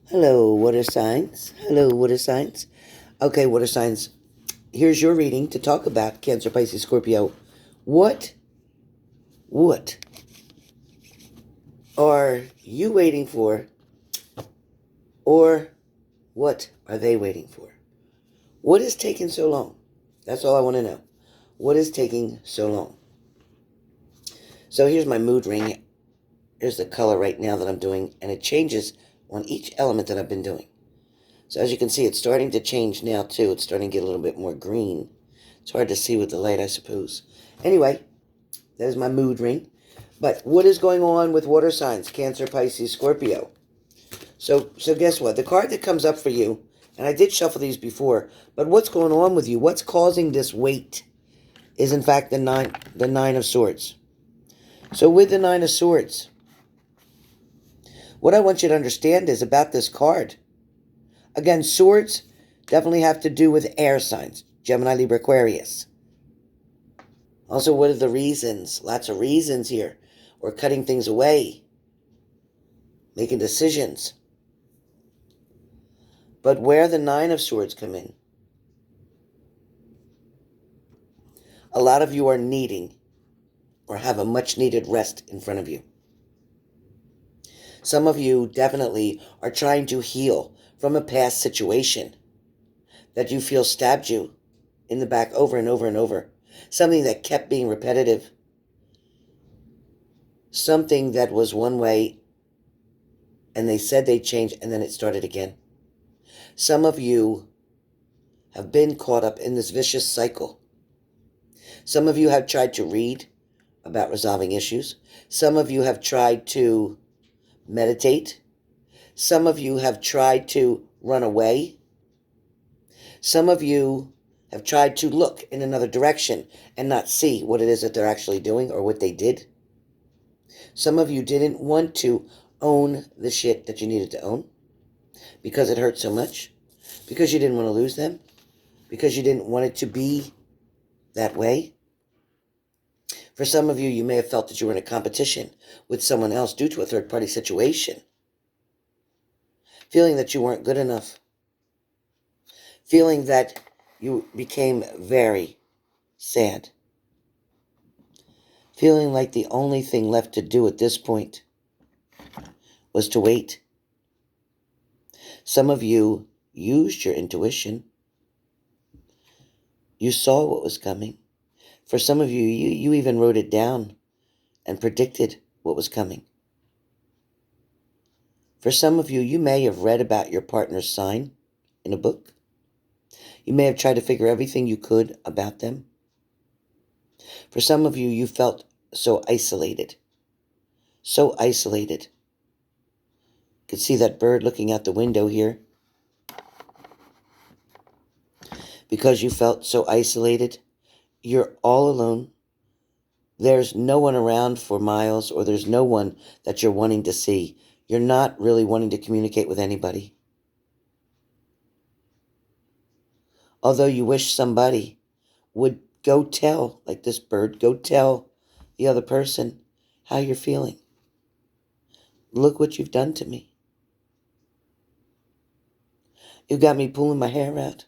Hello, water signs. Hello, water signs. Okay, water signs. Here's your reading to talk about Cancer, Pisces, Scorpio. What, what are you waiting for, or what are they waiting for? What is taking so long? That's all I want to know. What is taking so long? So here's my mood ring. Here's the color right now that I'm doing, and it changes on each element that I've been doing. So as you can see, it's starting to change now too. It's starting to get a little bit more green. It's hard to see with the light, I suppose. Anyway, there's my mood ring. But what is going on with water signs? Cancer, Pisces, Scorpio. So guess what? The card that comes up for you, and I did shuffle these before, but what's going on with you? What's causing this weight is in fact the nine of swords. So with the nine of swords, what I want you to understand is about this card. Again, swords definitely have to do with air signs. Gemini, Libra, Aquarius. Also, what are the reasons? Lots of reasons here. We're cutting things away, making decisions. But where the nine of swords come in, a lot of you are needing or have a much needed rest in front of you. Some of you definitely are trying to heal from a past situation that you feel stabbed you in the back over and over and over. Something that kept being repetitive. Something that was one way and they said they'd change and then it started again. Some of you have been caught up in this vicious cycle. Some of you have tried to read about resolving issues. Some of you have tried to meditate. Some of you have tried to run away. Some of you have tried to look in another direction and not see what it is that they're actually doing or what they did. Some of you didn't want to own the shit that you needed to own because it hurt so much, because you didn't want to lose them, because you didn't want it to be that way. For some of you, you may have felt that you were in a competition with someone else due to a third-party situation, feeling that you weren't good enough, feeling that you became very sad, feeling like the only thing left to do at this point was to wait. Some of you used your intuition. You saw what was coming. For some of you, you even wrote it down and predicted what was coming. For some of you, you may have read about your partner's sign in a book. You may have tried to figure everything you could about them. For some of you, you felt so isolated. So isolated. You could see that bird looking out the window here. Because you felt so isolated, you're all alone. There's no one around for miles, or there's no one that you're wanting to see. You're not really wanting to communicate with anybody. Although you wish somebody would go tell, like this bird, go tell the other person how you're feeling. Look what you've done to me. You got me pulling my hair out.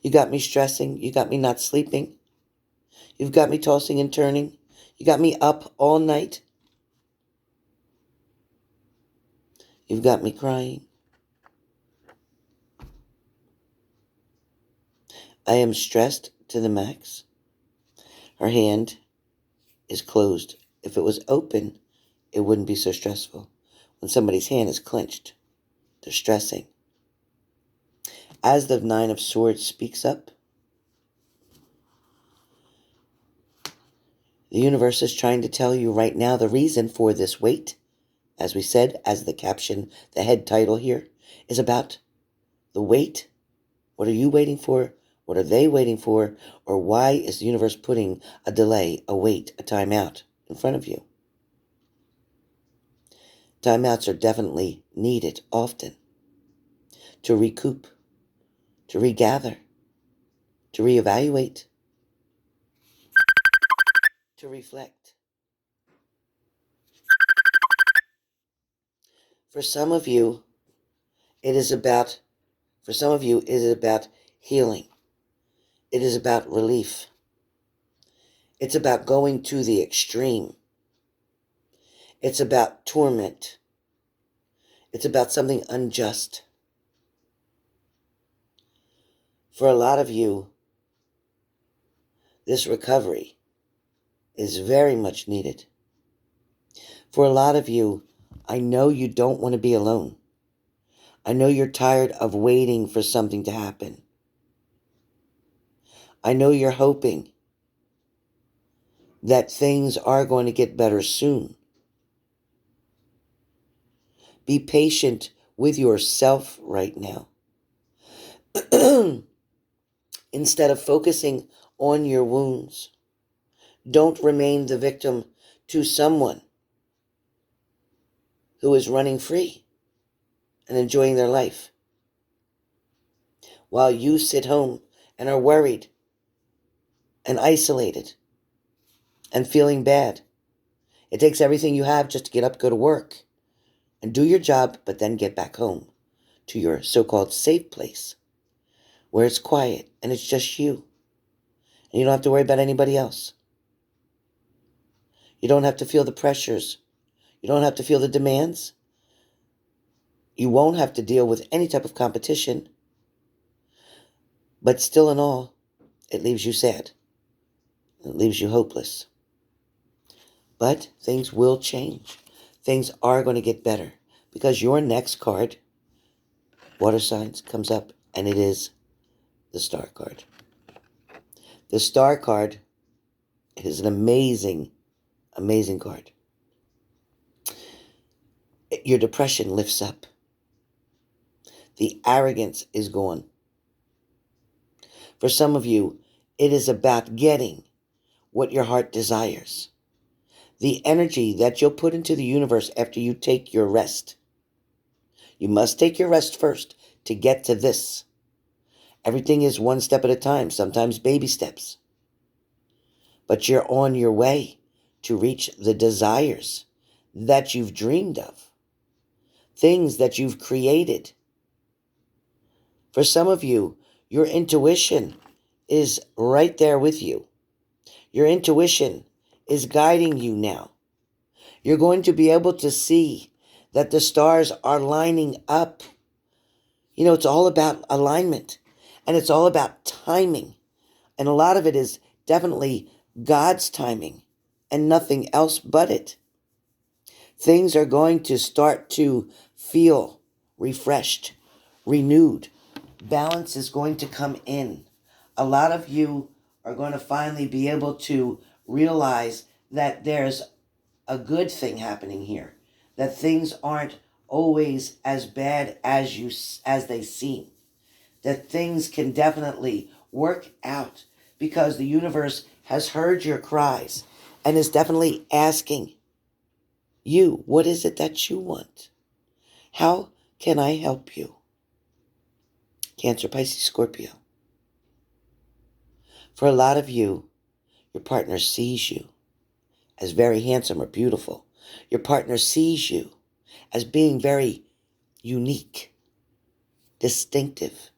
You got me stressing. You got me not sleeping. You've got me tossing and turning. You got me up all night. You've got me crying. I am stressed to the max. Her hand is closed. If it was open, it wouldn't be so stressful. When somebody's hand is clenched, they're stressing. As the Nine of Swords speaks up, the universe is trying to tell you right now the reason for this weight. As we said, as the caption, the head title here, is about the wait. What are you waiting for? What are they waiting for? Or why is the universe putting a delay, a wait, a timeout in front of you? Timeouts are definitely needed often to recoup, to regather, to reevaluate, to reflect. For some of you, It is about, for some of you, it is about healing. It is about relief. It's about going to the extreme. It's about torment. It's about something unjust. For a lot of you, this recovery is very much needed. For a lot of you, I know you don't want to be alone. I know you're tired of waiting for something to happen. I know you're hoping that things are going to get better soon. Be patient with yourself right now. Instead of focusing on your wounds, don't remain the victim to someone who is running free and enjoying their life, while you sit home and are worried and isolated and feeling bad. It takes everything you have just to get up, go to work, and do your job, but then get back home to your so-called safe place where it's quiet and it's just you. And you don't have to worry about anybody else. You don't have to feel the pressures. You don't have to feel the demands. You won't have to deal with any type of competition. But still in all, it leaves you sad. It leaves you hopeless. But things will change. Things are going to get better. Because your next card, water signs, comes up, and it is the Star card. The Star card is an amazing, amazing card. Your depression lifts up. The arrogance is gone. For some of you, it is about getting what your heart desires. The energy that you'll put into the universe after you take your rest. You must take your rest first to get to this. Everything is one step at a time, sometimes baby steps. But you're on your way to reach the desires that you've dreamed of. Things that you've created. For some of you, your intuition is right there with you. Your intuition is guiding you now. You're going to be able to see that the stars are lining up. You know, it's all about alignment, and it's all about timing. And a lot of it is definitely God's timing and nothing else but it. Things are going to start to feel refreshed, renewed. Balance is going to come in. A lot of you are going to finally be able to realize that there's a good thing happening here, that things aren't always as bad as they seem, that things can definitely work out because the universe has heard your cries and is definitely asking you, what is it that you want? How can I help you? Cancer, Pisces, Scorpio. For a lot of you, your partner sees you as very handsome or beautiful. Your partner sees you as being very unique, distinctive,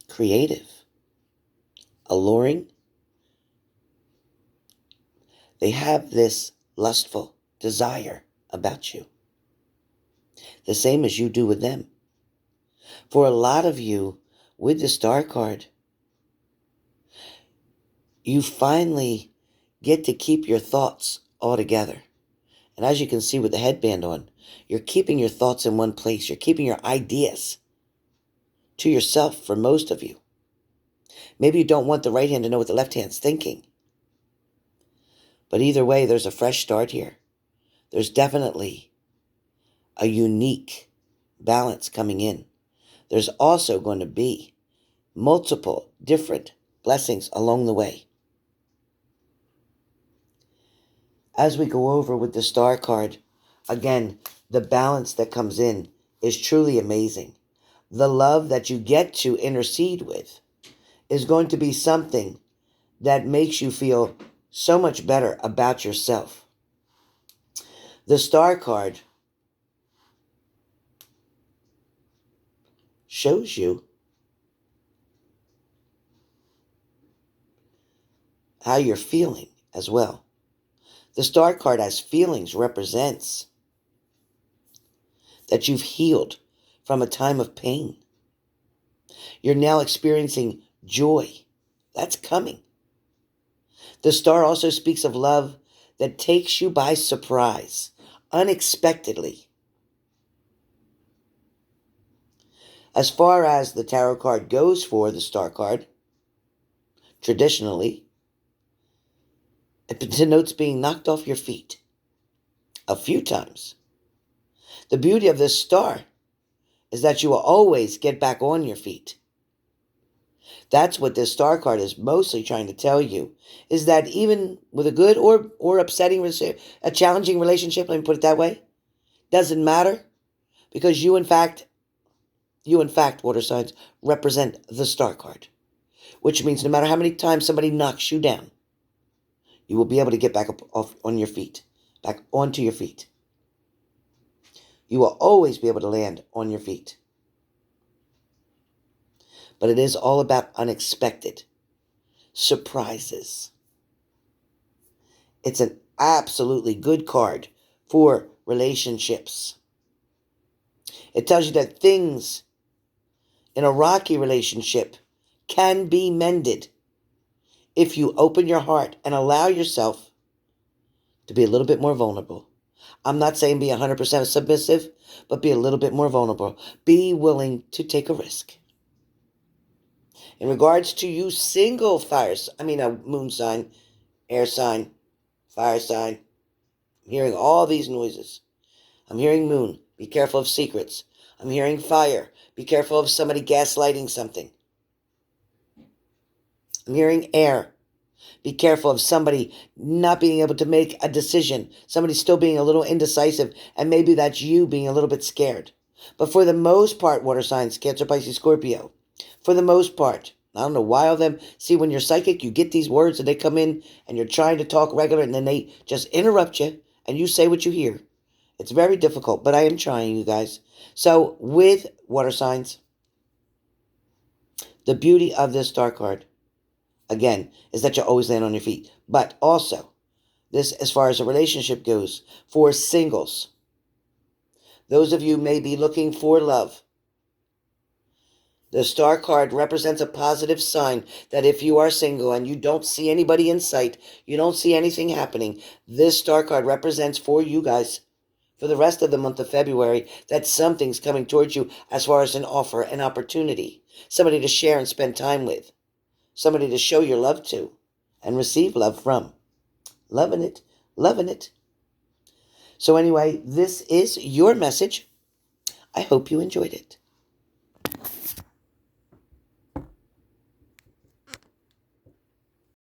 creative, alluring. They have this lustful desire about you, the same as you do with them. For a lot of you, with the Star card, you finally get to keep your thoughts all together. And as you can see with the headband on, you're keeping your thoughts in one place. You're keeping your ideas to yourself for most of you. Maybe you don't want the right hand to know what the left hand's thinking. But either way, there's a fresh start here. There's definitely a unique balance coming in. There's also going to be multiple different blessings along the way. As we go over with the Star card, again, the balance that comes in is truly amazing. The love that you get to intercede with is going to be something that makes you feel so much better about yourself. The Star card shows you how you're feeling as well. The Star card as feelings represents that you've healed from a time of pain. You're now experiencing joy. That's coming. The Star also speaks of love that takes you by surprise, unexpectedly. As far as the tarot card goes for the Star card, traditionally, it denotes being knocked off your feet a few times. The beauty of this star is that you will always get back on your feet. That's what this star card is mostly trying to tell you, is that even with a good or upsetting, a challenging relationship, let me put it that way, doesn't matter, because you in fact, water signs, represent the star card, which means no matter how many times somebody knocks you down, you will be able to get back up off on your feet, back onto your feet. You will always be able to land on your feet. But it is all about unexpected surprises. It's an absolutely good card for relationships. It tells you that things in a rocky relationship can be mended if you open your heart and allow yourself to be a little bit more vulnerable. I'm not saying be 100% submissive, but be a little bit more vulnerable. Be willing to take a risk. In regards to you single moon sign, air sign, fire sign, I'm hearing all these noises. I'm hearing moon, be careful of secrets. I'm hearing fire, be careful of somebody gaslighting something. I'm hearing air, be careful of somebody not being able to make a decision, somebody still being a little indecisive, and maybe that's you being a little bit scared. But for the most part, water signs, Cancer, Pisces, Scorpio, for the most part, I don't know why all of them, see, when you're psychic, you get these words and they come in and you're trying to talk regular and then they just interrupt you and you say what you hear. It's very difficult, but I am trying, you guys. So with water signs, the beauty of this star card, again, is that you always land on your feet. But also, this, as far as a relationship goes, for singles, those of you may be looking for love. The star card represents a positive sign that if you are single and you don't see anybody in sight, you don't see anything happening, this star card represents for you guys, for the rest of the month of February, that something's coming towards you as far as an offer, an opportunity, somebody to share and spend time with, somebody to show your love to and receive love from. Loving it, loving it. So anyway, this is your message. I hope you enjoyed it.